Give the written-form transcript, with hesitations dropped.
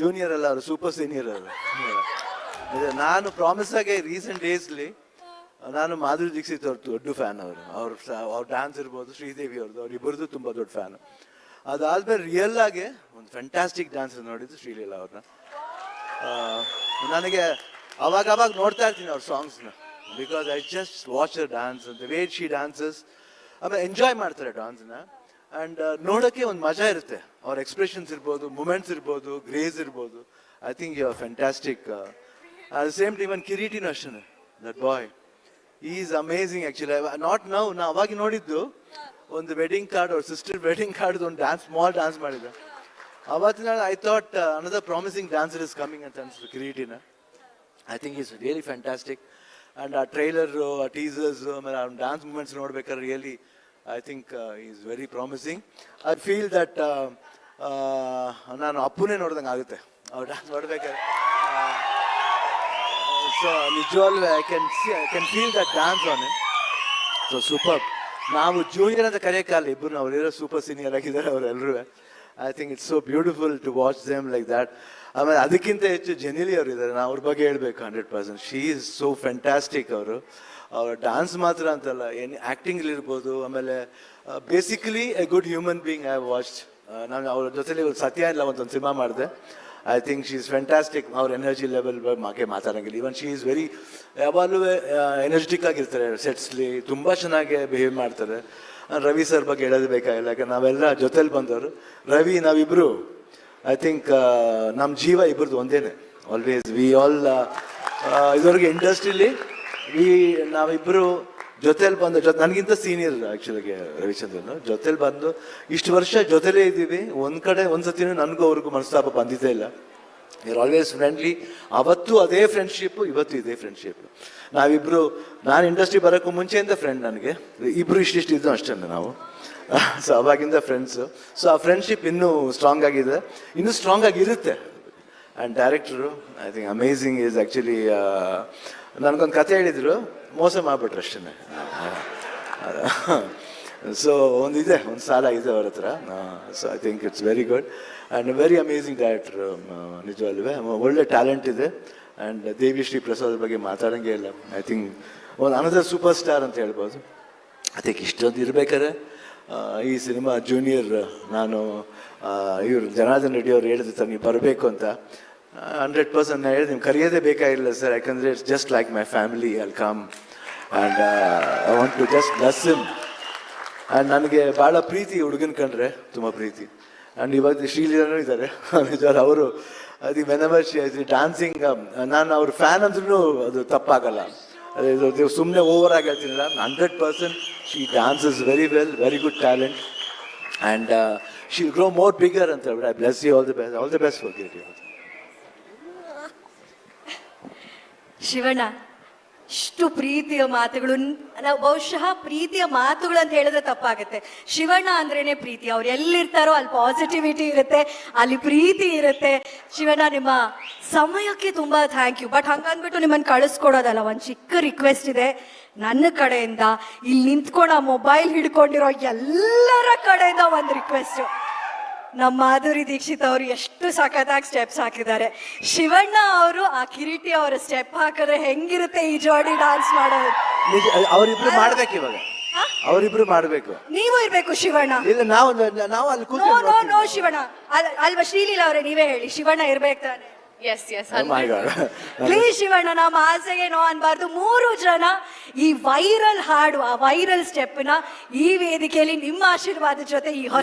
Junior ಅಲ್ಲ, ಅವರು super senior ಅವರು. ನಾನು ಪ್ರಾಮಿಸ್ ಆಗಿ ರೀಸೆಂಟ್ ಡೇಸ್ಲಿ ನಾನು ಮಾಧುರಿ ದೀಕ್ಷಿತ್ ಅವ್ರ ದೊಡ್ಡ ಫ್ಯಾನ್. ಅವ್ರ ಡ್ಯಾನ್ಸ್ ಇರ್ಬೋದು, ಶ್ರೀದೇವಿ ಅವ್ರದ್ದು, ಅವ್ರಿಬ್ಬರದು ತುಂಬ ದೊಡ್ಡ ಫ್ಯಾನು. ಅದಾದ್ಮೇಲೆ ರಿಯಲ್ ಆಗಿ ಒಂದು ಫ್ಯಾಂಟಾಸ್ಟಿಕ್ ಡ್ಯಾನ್ಸ್ ನೋಡಿದ್ದು ಶ್ರೀಲೀಲಾ ಅವ್ರನ್ನ. ನನಗೆ ಅವಾಗ ನೋಡ್ತಾ ಇರ್ತೀನಿ ಅವ್ರ ಸಾಂಗ್ಸ್ನ, because I just watch her dance the way she dances. ಆಮೇಲೆ ಎಂಜಾಯ್ ಮಾಡ್ತಾರೆ ಡ್ಯಾನ್ಸ್ನ. ಆ್ಯಂಡ್ ನೋಡೋಕ್ಕೆ ಒಂದು ಮಜಾ ಇರುತ್ತೆ. ಅವ್ರ ಎಕ್ಸ್ಪ್ರೆಷನ್ಸ್ ಇರ್ಬೋದು, ಮೂಮೆಂಟ್ಸ್ ಇರ್ಬೋದು, ಗ್ರೇಸ್ ಇರ್ಬೋದು. I think you are fantastic. At the same time ಒಂದು ಕಿರೀಟಿನೂ ಅಷ್ಟೇ, that boy is amazing actually. Not now, ನಾ ಅವಾಗ ನೋಡಿದ್ದು ಒಂದು ವೆಡ್ಡಿಂಗ್ ಕಾರ್ಡ್, ಅವ್ರ ಸಿಸ್ಟರ್ ವೆಡ್ಡಿಂಗ್ ಕಾರ್ಡ್ ಒಂದು ಡ್ಯಾನ್ಸ್, ಸ್ಮಾಲ್ ಡ್ಯಾನ್ಸ್ ಮಾಡಿದ್ದೆ. ಅವತ್ತಿನ I thought another promising dancer is coming ಅಂತ ಅನಿಸ್ತು ಕಿರೀಟಿನ. I think is really fantastic. And ಆ ಟ್ರೈಲರು, ಆ ಟೀಸರ್ಸು, ಆಮೇಲೆ ಆ ಡ್ಯಾನ್ಸ್ ಮೂಮೆಂಟ್ಸ್ ನೋಡ್ಬೇಕಾದ್ರೆ really I think is very promising. I feel that ನಾನು ಅಪ್ಪುನೇ ನೋಡ್ದಂಗೆ ಆಗುತ್ತೆ ಅವ್ರು ಡ್ಯಾನ್ಸ್ ನೋಡ್ಬೇಕಾದ್ರೆ. ಸೊ ನಿಜವಾಗ್ಲೂ I can feel that dance on it. So super. ನಾವು ಜೂನಿಯರ್ ಅಂತ ಕರೆಯೋಕ್ಕಲ್ಲ, ಇಬ್ಬರು ಅವರಿರೋ ಸೂಪರ್ ಸೀನಿಯರ್ ಆಗಿದ್ದಾರೆ ಅವರೆಲ್ಲರೂ. I think it's so beautiful to watch them like that. ಆಮೇಲೆ ಅದಕ್ಕಿಂತ ಹೆಚ್ಚು ಜೆನಿಲಿ ಅವರು ಇದ್ದಾರೆ, ನಾವು ಅವ್ರ ಬಗ್ಗೆ ಹೇಳ್ಬೇಕು 100%. She is so fantastic. ಅವ್ರ ಡ್ಯಾನ್ಸ್ ಮಾತ್ರ ಅಂತಲ್ಲ, ಏನು ಆ್ಯಕ್ಟಿಂಗ್ಲಿರ್ಬೋದು. ಆಮೇಲೆ basically A good human being I have watched. ನಾನು ಅವ್ರ ಜೊತೆಲಿ ಸತ್ಯ ಇಲ್ಲ ಒಂದು ಸಿನಿಮಾ ಮಾಡಿದೆ. I think she is fantastic. ಅವ್ರ ಎನರ್ಜಿ ಲೆವೆಲ್ ಬಗ್ಗೆ ಮಾತಾಡೋಂಗಿಲ್ಲ. ಈವನ್ ಶಿ ಈಸ್ ವೆರಿ, ಯಾವಾಗಲೂ ಎನರ್ಜೆಟಿಕ್ ಆಗಿರ್ತಾರೆ ಸೆಟ್ಸ್ಲಿ, ತುಂಬ ಚೆನ್ನಾಗಿ ಬಿಹೇವ್ ಮಾಡ್ತಾರೆ. ರವಿ ಸರ್ ಬಗ್ಗೆ ಹೇಳೋದು ಬೇಕಾಗಿಲ್ಲ, ಯಾಕಂದ್ರೆ ನಾವೆಲ್ಲ ಜೊತೆಲಿ ಬಂದವರು. ರವಿ ನಾವಿಬ್ಬರು ಐ ಥಿಂಕ್ ನಮ್ಮ ಜೀವ ಇಬ್ಬರದು ಒಂದೇನೆ. ಆಲ್ವೇಸ್ ವಿ ಆಲ್ ಇದುವರೆಗೆ ಇಂಡಸ್ಟ್ರಿಲಿ ನಾವಿಬ್ಬರು ಜೊತೆಲಿ ಬಂದು ನನಗಿಂತ ಸೀನಿಯರ್ ಆ್ಯಕ್ಚುಲಿಗೆ ರವಿಚಂದ್ರನ್. ಜೊತೆಲಿ ಬಂದು ಇಷ್ಟು ವರ್ಷ ಜೊತೆಲೇ ಇದ್ದೀವಿ. ಒಂದು ಕಡೆ ಒಂದು ಸತಿನೂ ನನಗೂ ಅವ್ರಿಗೂ ಮನಸ್ತಾಪ ಬಂದಿದ್ದೇ ಇಲ್ಲ. We are always friendly. ಅವತ್ತು ಅದೇ ಫ್ರೆಂಡ್ಶಿಪ್ಪು, ಇವತ್ತು ಇದೇ ಫ್ರೆಂಡ್ಶಿಪ್. ನಾವಿಬ್ಬರು, ನಾನು ಇಂಡಸ್ಟ್ರಿ ಬರೋಕ್ಕೂ ಮುಂಚೆಯಿಂದ ಫ್ರೆಂಡ್. ನನಗೆ ಇಬ್ಬರು ಇಷ್ಟಿಷ್ಟು ಇದ್ದು ಅಷ್ಟೇ ನಾವು. ಸೊ ಅವಾಗಿಂದ ಫ್ರೆಂಡ್ಸು. ಸೊ ಆ ಫ್ರೆಂಡ್ಶಿಪ್ ಇನ್ನೂ ಸ್ಟ್ರಾಂಗ್ ಆಗಿದೆ, ಇನ್ನೂ ಸ್ಟ್ರಾಂಗ್ ಆಗಿರುತ್ತೆ. And director I think amazing is actually. ನನಗೊಂದು ಕತೆ ಹೇಳಿದರು, ಮೋಸ ಮಾಡಿಬಿಟ್ರು ಅಷ್ಟೇ. ಸೊ ಒಂದು ಸಾಲ ಇದೆ ಅವ್ರ ಹತ್ರ. So I think it's very good and very amazing director. ನಿಜವಲ್ವೇ ಒಳ್ಳೆ ಟ್ಯಾಲೆಂಟ್ ಇದೆ. ಆ್ಯಂಡ್ ದೇವಿಶ್ರೀ ಪ್ರಸಾದ್ ಬಗ್ಗೆ ಮಾತಾಡೋಂಗೆ ಇಲ್ಲ. ಐ ಥಿಂಕ್ ಒಂದು ಅನದರ್ ಸೂಪರ್ ಸ್ಟಾರ್ ಅಂತ ಹೇಳ್ಬೋದು. ಐ ಥಿಂಕ್ ಇಷ್ಟೊಂದು ಇರ್ಬೇಕಾದ್ರೆ ಈ ಸಿನಿಮಾ ಜೂನಿಯರ್, ನಾನು ಇವರು ಜನಾರ್ದನ್ ರೆಡ್ಡಿ ಅವ್ರು ಹೇಳಿದ್ರು ನೀವು ಬರಬೇಕು ಅಂತ. 100% ನಾನು ಹೇಳಿದೆ, ನಿಮ್ಗೆ ಕರೆಯೋದೇ ಬೇಕಾಗಿಲ್ಲ ಸರ್, ಯಾಕಂದರೆ it's just like my family. I'll come and I want to just bless him. And ನನಗೆ ಭಾಳ ಪ್ರೀತಿ ಹುಡುಗನ ಕಂಡ್ರೆ, ತುಂಬ ಪ್ರೀತಿ. ಆ್ಯಂಡ್ ಇವಾಗ ಶ್ರೀಲೀಲಾನೂ ಇದ್ದಾರೆ ನಿಜವಾಗ್ಲೂ. ಅವರು ಅದು ವೆನೆವರ್ ಶಿ ಡ್ಯಾನ್ಸಿಂಗ್, ನಾನು ಅವ್ರ ಫ್ಯಾನ್ ಅಂದ್ರೂ ಅದು ತಪ್ಪಾಗಲ್ಲ. ಅದು ಸುಮ್ಮನೆ ಓವರ್ ಆಗಿ ಹೇಳ್ತೀನಿಲ್ಲ. 100% she dances very well, very good talent. And she grow more bigger ಅಂತ ಹೇಳ್ಬಿಟ್ಟು I bless you. All the best for get you. Shivanna, ಇಷ್ಟು ಪ್ರೀತಿಯ ಮಾತುಗಳು. ನಾವು ಬಹುಶಃ ಪ್ರೀತಿಯ ಮಾತುಗಳು ಅಂತ ಹೇಳಿದ್ರೆ ತಪ್ಪಾಗುತ್ತೆ. ಶಿವಣ್ಣ ಅಂದ್ರೇನೆ ಪ್ರೀತಿ. ಅವ್ರು ಎಲ್ಲಿರ್ತಾರೋ ಅಲ್ಲಿ ಪಾಸಿಟಿವಿಟಿ ಇರುತ್ತೆ, ಅಲ್ಲಿ ಪ್ರೀತಿ ಇರುತ್ತೆ. ಶಿವಣ್ಣ, ನಿಮ್ಮ ಸಮಯಕ್ಕೆ ತುಂಬಾ ಥ್ಯಾಂಕ್ ಯು. ಬಟ್ ಹಂಗಂದ್ಬಿಟ್ಟು ನಿಮ್ಮನ್ನು ಕಳಿಸ್ಕೊಡೋದಲ್ಲ, ಒಂದು ಚಿಕ್ಕ ರಿಕ್ವೆಸ್ಟ್ ಇದೆ ನನ್ನ ಕಡೆಯಿಂದ. ಇಲ್ಲಿ ನಿಂತ್ಕೊಂಡು ಆ ಮೊಬೈಲ್ ಹಿಡ್ಕೊಂಡಿರೋ ಎಲ್ಲರ ಕಡೆಯಿಂದ ಒಂದು ರಿಕ್ವೆಸ್ಟು. ನಮ್ಮ ಮಾಧುರಿ ದೀಕ್ಷಿತ್ ಅವರು ಎಷ್ಟು ಸಖತ್ತಾಗಿ ಸ್ಟೆಪ್ಸ್ ಹಾಕಿದ್ದಾರೆ. ಶಿವಣ್ಣ ಅವರು ಆ ಕಿರೀಟಿ ಅವರ ಸ್ಟೆಪ್ ಹಾಕಿದ್ರೆ ಹೆಂಗಿರುತ್ತೆ ಈ ಜೋಡಿ ಡ್ಯಾನ್ಸ್ ಮಾಡೋದು. ಅವರಿಬ್ರು ಮಾಡ್ಬೇಕು, ಇವಾಗ ಅವರಿಬ್ರು ಮಾಡ್ಬೇಕು. ನೀವು ಇರ್ಬೇಕು ಶಿವಣ್ಣ. ಇಲ್ಲ, ನಾವು ಅಲ್ಲಿ ನೋ ಶಿವಣ್ಣ ಅಲ್ವಾ? ಶ್ರೀಲೀಲಾ ಅವರೇ ನೀವೇ ಹೇಳಿ, ಶಿವಣ್ಣ ಇರ್ಬೇಕು ತಾನೆ? ಪ್ಲೀಸ್ ಶಿವಣ್ಣ, ನಮ್ಮ ಆಸೆಗೆ ನೋ ಅನ್ಬಾರ್ದು. 3 ಜನ ಈ ವೈರಲ್ ಹಾಡು, ಆ ವೈರಲ್ ಸ್ಟೆಪ್ ನ ಈ ವೇದಿಕೆಯಲ್ಲಿ ನಿಮ್ಮ ಆಶೀರ್ವಾದ ಜೊತೆ ಈ